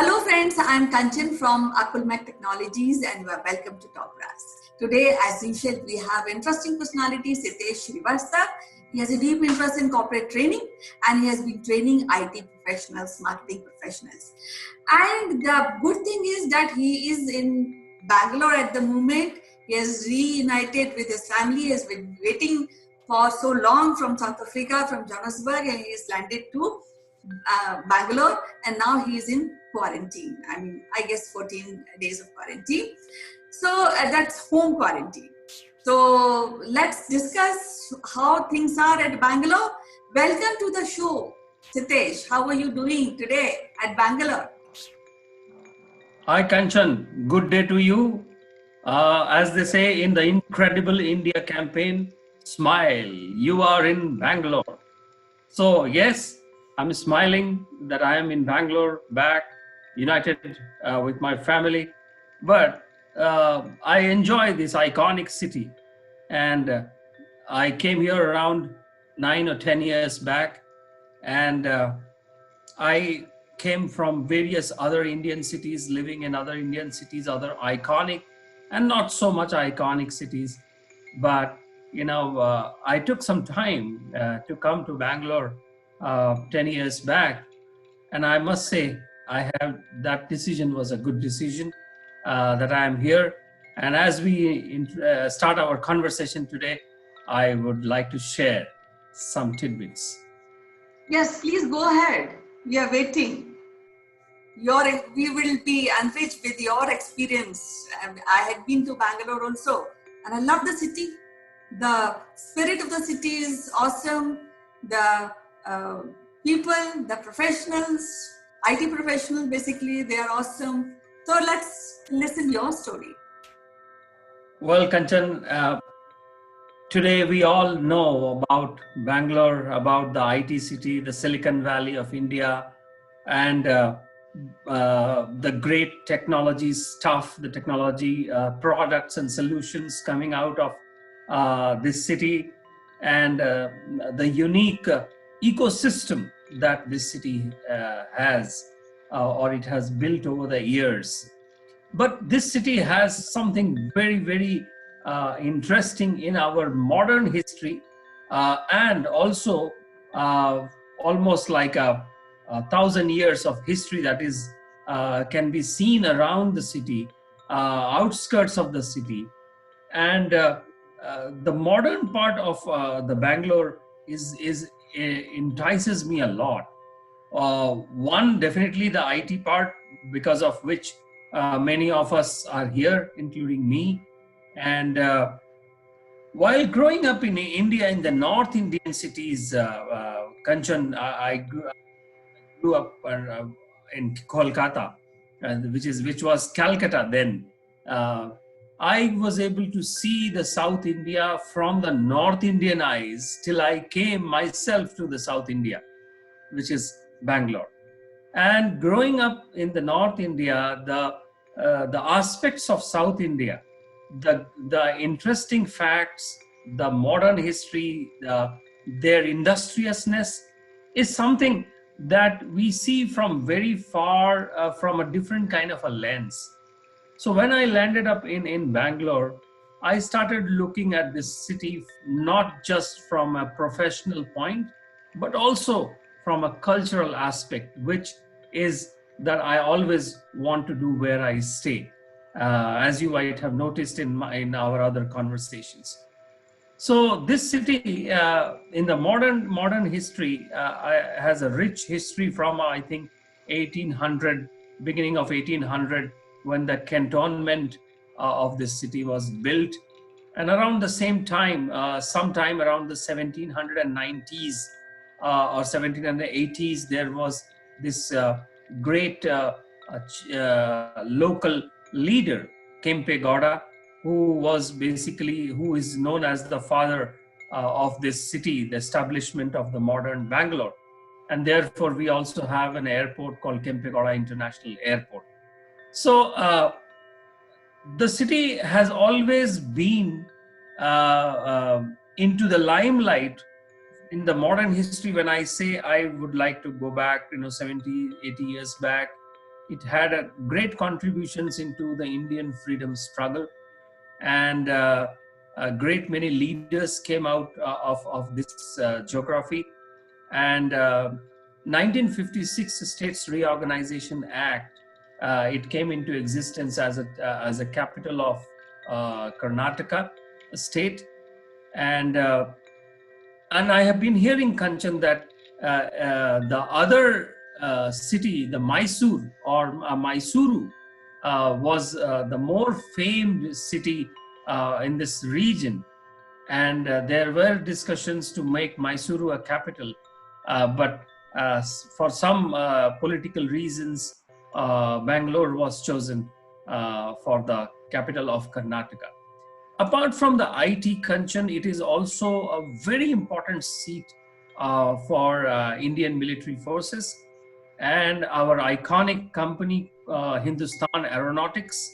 Hello friends, I am Kanchan from Akulmet Technologies and you are welcome to Top Brass. Today, as usual, we have interesting personality Sitesh Shrivastava. He has a deep interest in corporate training and he has been training IT professionals, marketing professionals. And the good thing is that he is in Bangalore at the moment. He has reunited with his family. He has been waiting for so long from South Africa, from Johannesburg, and he has landed to Bangalore, and now he is in quarantine. I guess 14 days of quarantine. So that's home quarantine. So let's discuss how things are at Bangalore. Welcome to the show, Sitesh. How are you doing today at Bangalore? Hi Kanchan, good day to you. As they say in the Incredible India campaign, smile, you are in Bangalore. So yes, I'm smiling that I am in Bangalore, back, united with my family. But I enjoy this iconic city. And I came here around 9 or 10 years back. And I came from various other Indian cities, living in other Indian cities, other iconic and not so much iconic cities. But, I took some time to come to Bangalore 10 years back. And I must say, that decision was a good decision that I am here. And as we start our conversation today, I would like to share some tidbits. Yes, please go ahead. We are waiting. We will be enriched with your experience. I had been to Bangalore also, and I love the city. The spirit of the city is awesome. The people, the professionals, IT professionals, basically, they are awesome. So let's listen your story. Well, Kanchan, today we all know about Bangalore, about the IT city, the Silicon Valley of India, and the great technology stuff, the technology products and solutions coming out of this city, and the unique ecosystem that this city has or it has built over the years. But this city has something very, very interesting in our modern history and also almost like a 1,000 years of history that is can be seen around the city, outskirts of the city. And the modern part of the Bangalore entices me a lot. One, definitely the IT part, because of which many of us are here, including me. And while growing up in India, in the North Indian cities, Kanchan, I grew up in Kolkata, which was Calcutta then. I was able to see the South India from the North Indian eyes till I came myself to the South India, which is Bangalore. And growing up in the North India, the aspects of South India, the interesting facts, the modern history, their industriousness is something that we see from very far, from a different kind of a lens. So when I landed up in Bangalore, I started looking at this city not just from a professional point, but also from a cultural aspect, which is that I always want to do where I stay, as you might have noticed in our other conversations. So this city, in the modern history, has a rich history from I think 1800, beginning of 1800, when the cantonment of this city was built, and around the same time, sometime around the 1790s or 1780s, there was this great local leader, Kempe Gowda, who is known as the father of this city, the establishment of the modern Bangalore. And therefore, we also have an airport called Kempe Gowda International Airport. So the city has always been into the limelight in the modern history. When I say I would like to go back, 70, 80 years back, It had a great contributions into the Indian freedom struggle, and a great many leaders came out of this geography. And 1956 States Reorganization Act, it came into existence as a capital of Karnataka state. And I have been hearing, Kanchan, that the other city, the Mysore or Mysuru, was the more famed city in this region. And there were discussions to make Mysuru a capital, but for some political reasons, Bangalore was chosen for the capital of Karnataka. Apart from the IT, Kanchan, it is also a very important seat for Indian military forces, and our iconic company, Hindustan Aeronautics,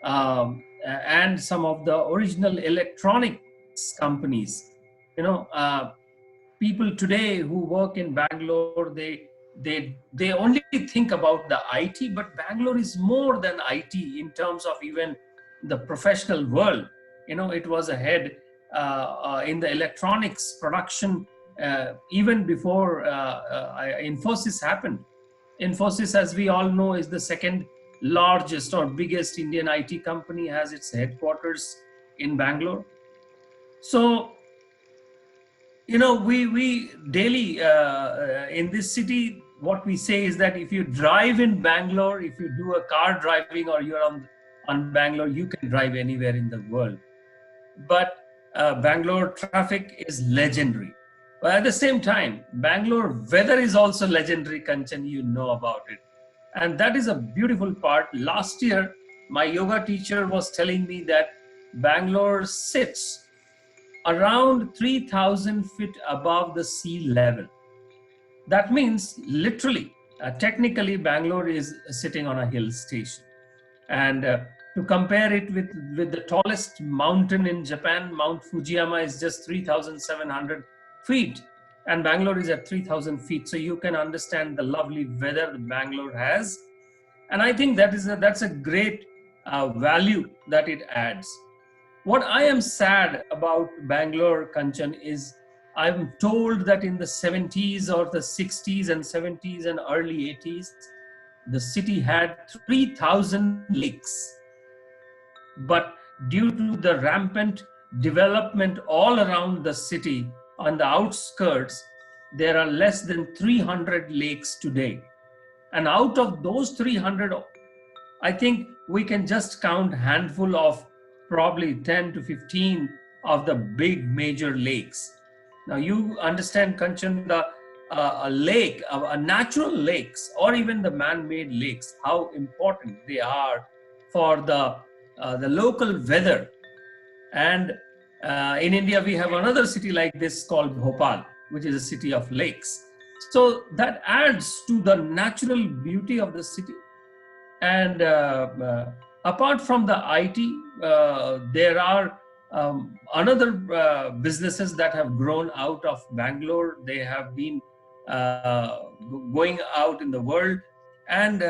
and some of the original electronics companies. People today who work in Bangalore, they only think about the IT, but Bangalore is more than IT in terms of even the professional world. It was ahead in the electronics production even before Infosys happened. Infosys, as we all know, is the second largest or biggest Indian IT company, has its headquarters in Bangalore. So, we daily in this city, what we say is that if you drive in Bangalore, if you do a car driving or you're on Bangalore, you can drive anywhere in the world. But Bangalore traffic is legendary. But at the same time, Bangalore weather is also legendary, Kanchan, you know about it. And that is a beautiful part. Last year, my yoga teacher was telling me that Bangalore sits around 3,000 feet above the sea level. That means literally, technically, Bangalore is sitting on a hill station. And to compare it with the tallest mountain in Japan, Mount Fujiyama is just 3,700 feet, and Bangalore is at 3,000 feet. So you can understand the lovely weather that Bangalore has. And I think that's a great value that it adds. What I am sad about Bangalore, Kanchan, is I'm told that in the 70s or the 60s and 70s and early 80s, the city had 3,000 lakes. But due to the rampant development all around the city, on the outskirts, there are less than 300 lakes today. And out of those 300, I think we can just count a handful of probably 10 to 15 of the big major lakes. Now you understand, Kanchan, a lake, a natural lakes, or even the man-made lakes, how important they are for the local weather. And in India, we have another city like this called Bhopal, which is a city of lakes. So that adds to the natural beauty of the city. And apart from the IT, there are another businesses that have grown out of Bangalore. They have been going out in the world. And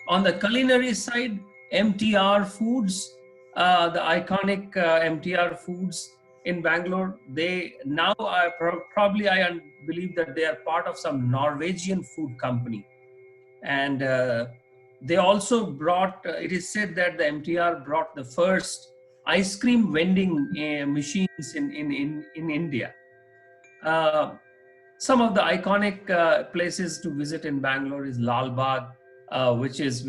on the culinary side, MTR Foods, the iconic MTR Foods in Bangalore, they now are probably, I believe that they are part of some Norwegian food company. And they also brought, it is said that the MTR brought the first ice cream vending machines in India. Some of the iconic places to visit in Bangalore is Lal Bagh, which is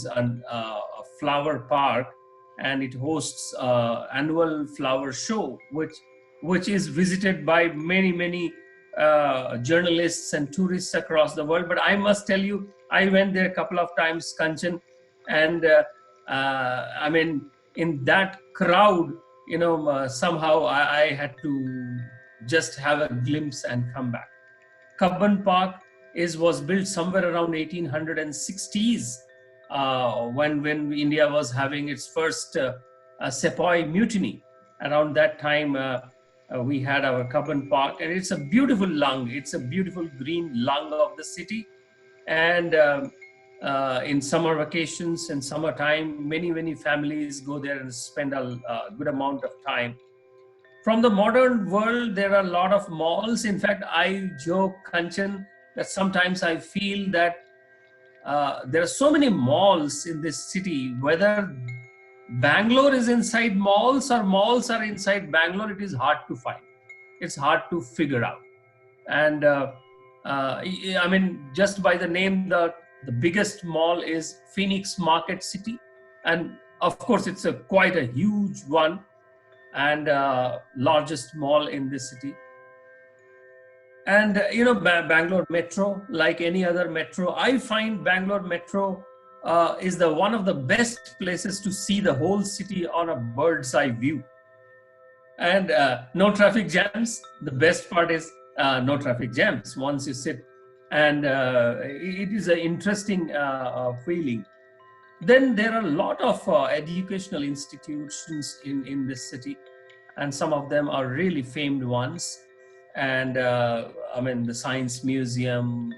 a flower park, and it hosts annual flower show, which is visited by many journalists and tourists across the world. But I must tell you, I went there a couple of times, Kanchan, and I mean, in that crowd, somehow I had to just have a glimpse and come back. Kabban Park was built somewhere around 1860s when India was having its first Sepoy mutiny. Around that time, we had our Kabban Park, and it's a beautiful lung. It's a beautiful green lung of the city. And in summer vacations and summertime, many families go there and spend a good amount of time. From the modern world, there are a lot of malls. In fact, I joke, Kanchan, that sometimes I feel that there are so many malls in this city. Whether Bangalore is inside malls or malls are inside Bangalore, it is hard to find. It's hard to figure out. And I mean, just by the name, the biggest mall is Phoenix Market City, and of course, it's quite a huge one and largest mall in this city. And Bangalore Metro, like any other metro, I find Bangalore Metro is the one of the best places to see the whole city on a bird's eye view. And no traffic jams. The best part is no traffic jams once you sit, and it is an interesting feeling. Then there are a lot of educational institutions in this city, and some of them are really famed ones. And I mean, the Science Museum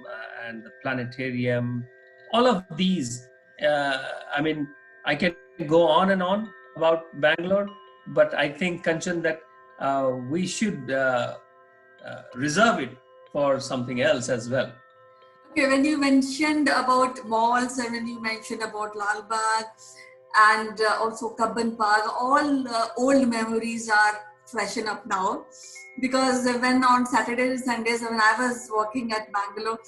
and the Planetarium, all of these. I mean, I can go on and on about Bangalore, but I think, Kanchan, that we should reserve it for something else as well. Okay, when you mentioned about malls and when you mentioned about Lal Bagh and also Kabban Park, all old memories are freshen up now. Because when on Saturdays and Sundays, when I was working at Bangalore,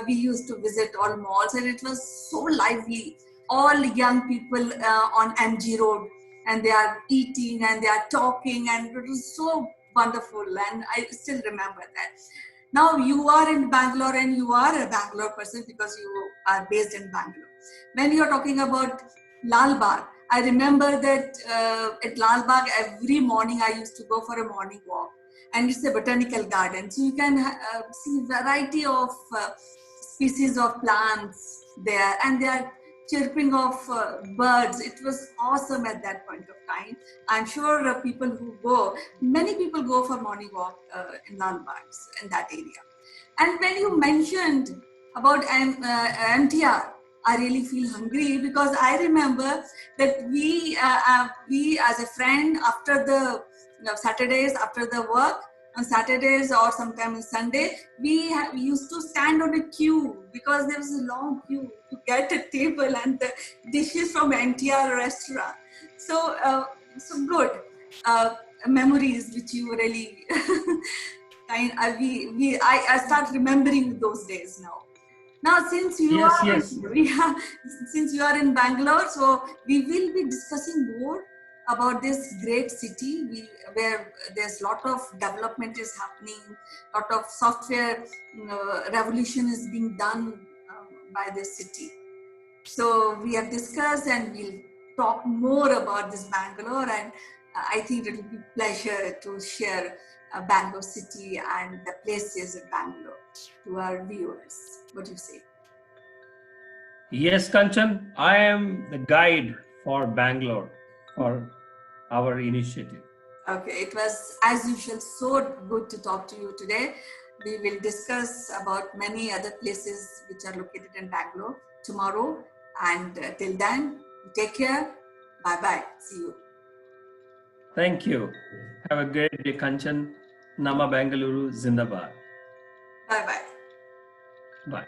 we used to visit all malls and it was so lively. All young people on MG Road, and they are eating and they are talking, and it was so wonderful, and I still remember that. Now you are in Bangalore and you are a Bangalore person because you are based in Bangalore. When you are talking about Lal Bagh, I remember that at Lal Bagh every morning I used to go for a morning walk, and it's a botanical garden, so you can see variety of species of plants there, and they are chirping of birds. It was awesome at that point of time. I'm sure many people go for morning walk in Lal Baghs in that area. And when you mentioned about MTR, I really feel hungry because I remember that we as a friend after the Saturdays after the work, on Saturdays or sometimes Sunday, we used to stand on a queue because there was a long queue to get a table and the dishes from NTR restaurant. So, so good memories which you really, I start remembering those days now. Now, since you Yes, are yes. since you are in Bangalore, so we will be discussing more about this great city where there's a lot of development is happening, lot of software revolution is being done by this city. So we have discussed and we'll talk more about this Bangalore, and I think it will be a pleasure to share Bangalore city and the places in Bangalore to our viewers. What do you say? Yes, Kanchan, I am the guide for Bangalore for our initiative. Okay, it was as usual so good to talk to you today. We will discuss about many other places which are located in Bangalore tomorrow. And till then, take care. Bye-bye. See you. Thank you. Have a great day, Kanchan. Nama Bangaluru Zindabad. Bye-bye. Bye.